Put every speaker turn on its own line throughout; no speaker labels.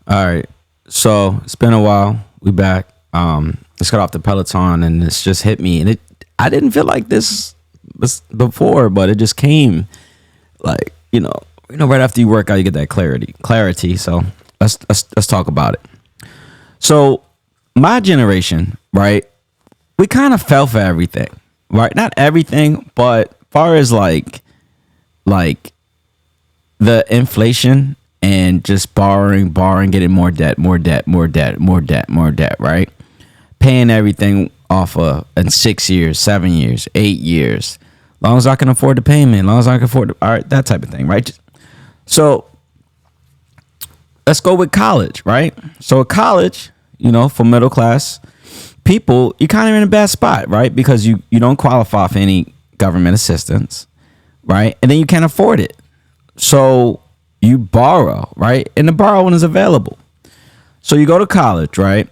All right. So it's been a while. We back. Let's got off the Peloton and it's just hit me. And I didn't feel like this was before, but it just came like, right after you work out, you get that clarity. So let's talk about it. So my generation, right? We kind of fell for everything, right? Not everything, but far as like the inflation and just borrowing, getting more debt, right? Paying everything off in 6 years, 7 years, 8 years. As long as I can afford the payment, as long as I can afford all right, that type of thing, right? So let's go with college, right? So at college, for middle class people, you're kind of in a bad spot, right? Because you don't qualify for any government assistance, right? And then you can't afford it. So you borrow, right? And the borrowing is available. So you go to college, right?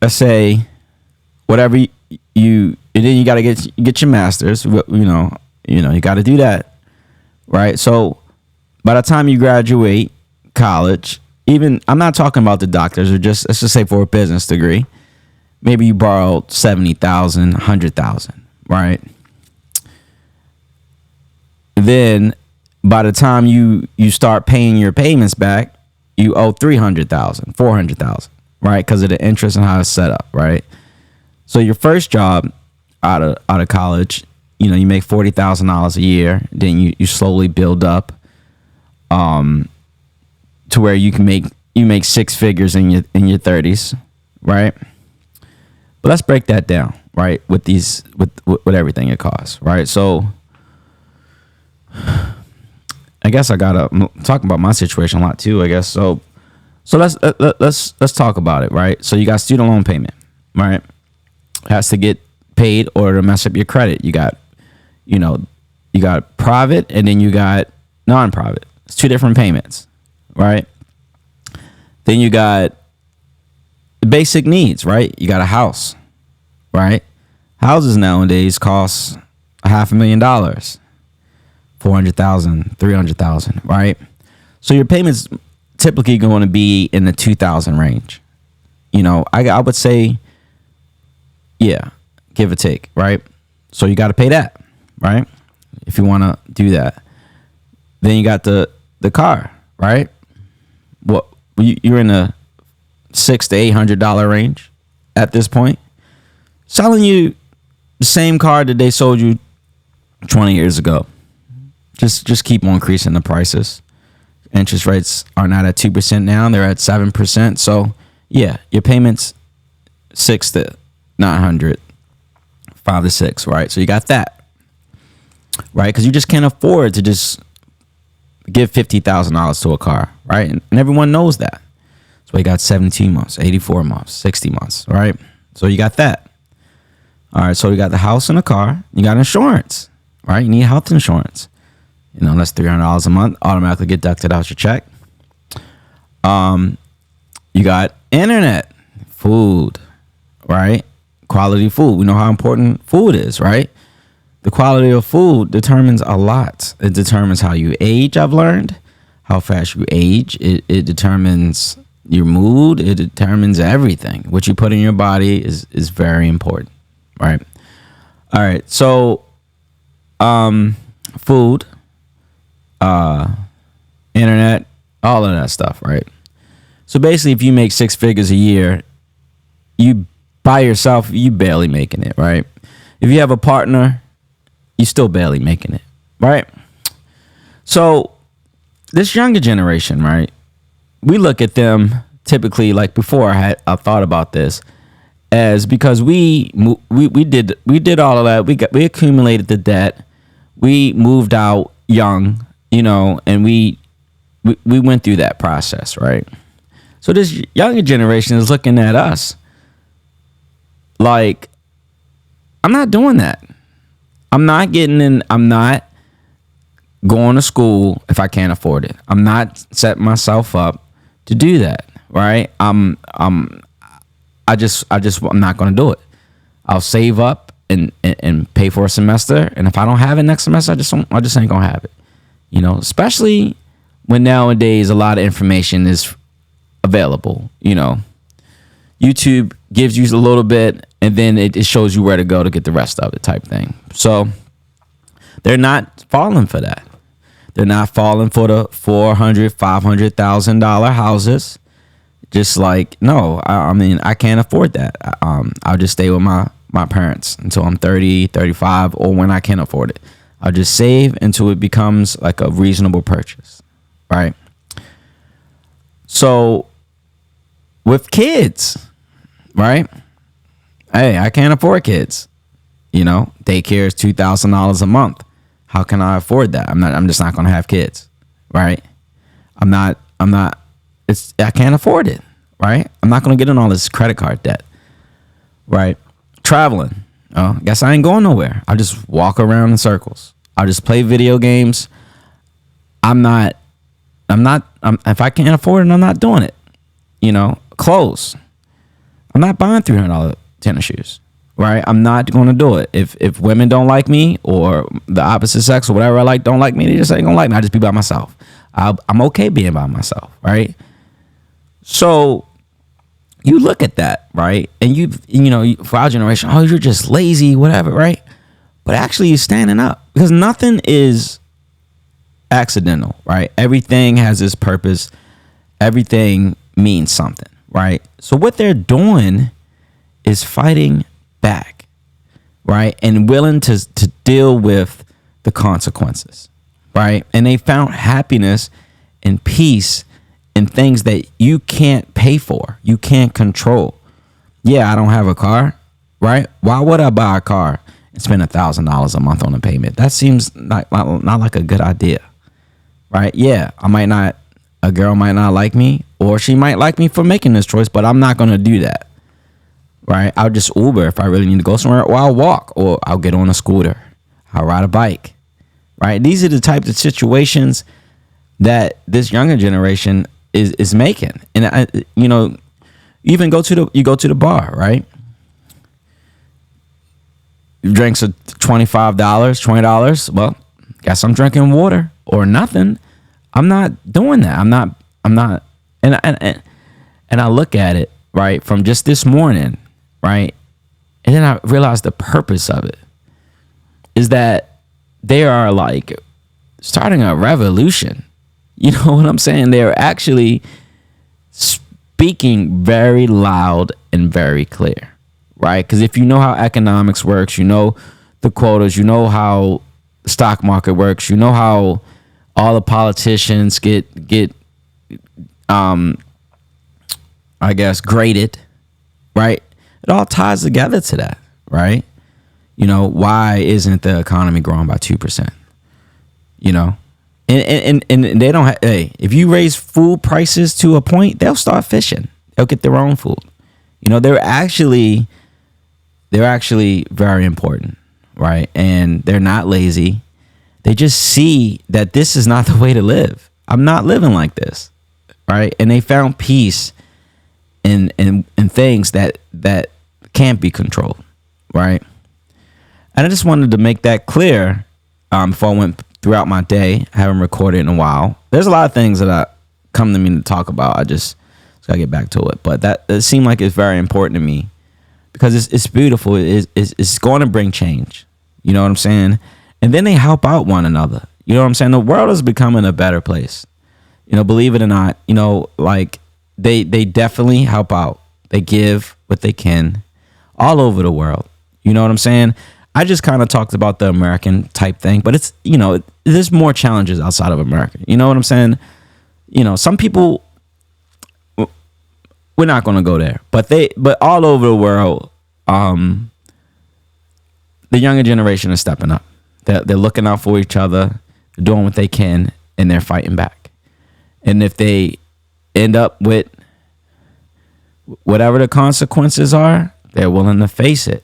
Let's say whatever and then you got to get your master's, you got to do that, right? So by the time you graduate college, even I'm not talking about the doctors, or let's just say for a business degree, maybe you borrowed 70,000, 100,000, right? Then by the time you start paying your payments back, you owe 300,000, 400,000, right? Because of the interest and how it's set up, right? So your first job out of college, you make $40,000 a year. Then you slowly build up, to where you make six figures in your 30s, right? But let's break that down, right? With with everything it costs, right? So I guess I'm talking about my situation a lot too, I guess. So let's talk about it, right? So you got student loan payment, right? Has to get paid or to mess up your credit. You got private and then you got non-private. It's two different payments, right? Then you got the basic needs, right? You got a house, right? Houses nowadays cost $500,000, 400,000, 300,000, right? So your payments typically going to be in the 2,000 range. I would say, yeah, give or take, right? So you got to pay that, right? If you want to do that. Then you got the car, right? What you're in the $600 to $800 range at this point. Selling you the same car that they sold you 20 years ago. Just keep on increasing the prices. Interest rates are not at 2% now; they're at 7%. So yeah, your payments 6 to 900, 5 to 6, right? So you got that, right? Because you just can't afford to just give $50,000 to a car, right? And everyone knows that. So you got 17 months, 84 months, 60 months, right? So you got that. All right, so you got the house and the car. You got insurance, right? You need health insurance. That's $300 a month, automatically get deducted out your check. You got internet, food, right? Quality food. We know how important food is, right? The quality of food determines a lot. It determines how you age, I've learned. How fast you age. It determines your mood. It determines everything. What you put in your body is very important, right? All right. So, food, internet, all of that stuff, right? So basically, if you make six figures a year, you by yourself, you barely making it, right? If you have a partner, you still barely making it, right? So this younger generation, right? We look at them typically, like before I thought about this, as because we did all of that. We accumulated the debt. We moved out young, and we went through that process, right? So this younger generation is looking at us like, I'm not doing that. I'm not going to school if I can't afford it. I'm not setting myself up to do that, right? I'm not going to do it. I'll save up and pay for a semester, and if I don't have it next semester, I just ain't gonna have it. Especially when nowadays a lot of information is available. YouTube gives you a little bit, and then it shows you where to go to get the rest of it, type thing. So they're not falling for that. They're not falling for the $400,000, $500,000 houses. Just like, no, I mean, I can't afford that. I'll just stay with my parents until I'm 30, 35, or when I can afford it. I'll just save until it becomes like a reasonable purchase, right? So with kids, right? Hey, I can't afford kids. Daycare is $2,000 a month. How can I afford that? I'm just not going to have kids, right? I can't afford it, right? I'm not going to get in all this credit card debt, right? Traveling. Oh, guess I ain't going nowhere. I'll just walk around in circles. I'll just play video games. If I can't afford it, I'm not doing it. Clothes. I'm not buying $300 tennis shoes, right? I'm not going to do it. If women don't like me, or the opposite sex or whatever I like don't like me, they just ain't going to like me. I just be by myself. I'm okay being by myself, right? So you look at that, right? And for our generation, oh, you're just lazy, whatever, right? But actually, you're standing up, because nothing is accidental, right? Everything has its purpose. Everything means something, right? So what they're doing is fighting back, right? And willing to deal with the consequences, right? And they found happiness and peace in things that you can't pay for, you can't control. Yeah, I don't have a car, right? Why would I buy a car and spend $1,000 a month on a payment? That seems not like a good idea, right? Yeah, a girl might not like me, or she might like me for making this choice, but I'm not going to do that, right? I'll just Uber if I really need to go somewhere, or I'll walk, or I'll get on a scooter. I'll ride a bike, right? These are the types of situations that this younger generation is making. And even go to the bar, right? Drinks are $25, $20. Well, guess I'm drinking water or nothing. I'm not doing that. I'm not. And I look at it, right, from just this morning, right, and then I realized the purpose of it is that they are like starting a revolution. You know what I'm saying? They're actually speaking very loud and very clear, right? Because if you know how economics works, you know the quotas, you know how the stock market works, you know how all the politicians get I guess graded, right? It all ties together to that, right? Why isn't the economy growing by 2%? And they don't have, hey, if you raise food prices to a point, they'll start fishing. They'll get their own food. They're actually very important, right? And they're not lazy. They just see that this is not the way to live. I'm not living like this, right? And they found peace in things that can't be controlled, right? And I just wanted to make that clear before I went throughout my day. I haven't recorded in a while. There's a lot of things that come to me to talk about. I just gotta get back to it. But it seemed like it's very important to me because it's beautiful. It's going to bring change. You know what I'm saying? And then they help out one another. You know what I'm saying? The world is becoming a better place. Believe it or not, like they definitely help out. They give what they can all over the world. You know what I'm saying? I just kind of talked about the American type thing, but it's, there's more challenges outside of America. You know what I'm saying? Some people, we're not going to go there, but all over the world, the younger generation is stepping up. They're looking out for each other, they're doing what they can, and they're fighting back. And if they end up with whatever the consequences are, they're willing to face it.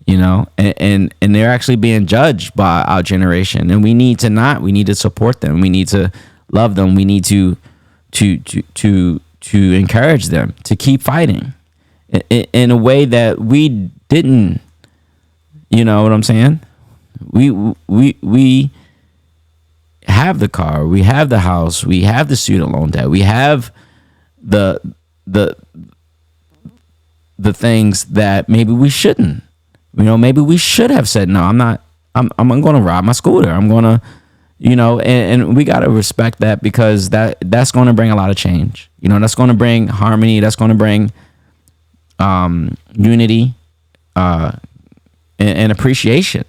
And they're actually being judged by our generation, and we need to support them. We need to love them. We need to encourage them to keep fighting in a way that we didn't. You know what I'm saying? We have the car, we have the house, we have the student loan debt, we have the the the things that maybe we shouldn't. Maybe we should have said no. I'm going to ride my scooter. I'm going to, and we got to respect that, because that's going to bring a lot of change. That's going to bring harmony. That's going to bring unity and appreciation.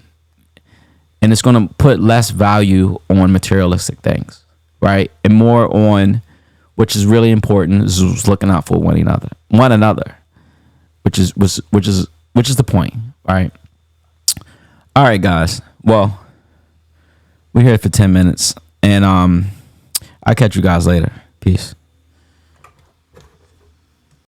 And it's going to put less value on materialistic things, right? And more on, which is really important, is looking out for one another, which is the point, right? All right, guys. Well, we're here for 10 minutes, and I'll catch you guys later. Peace.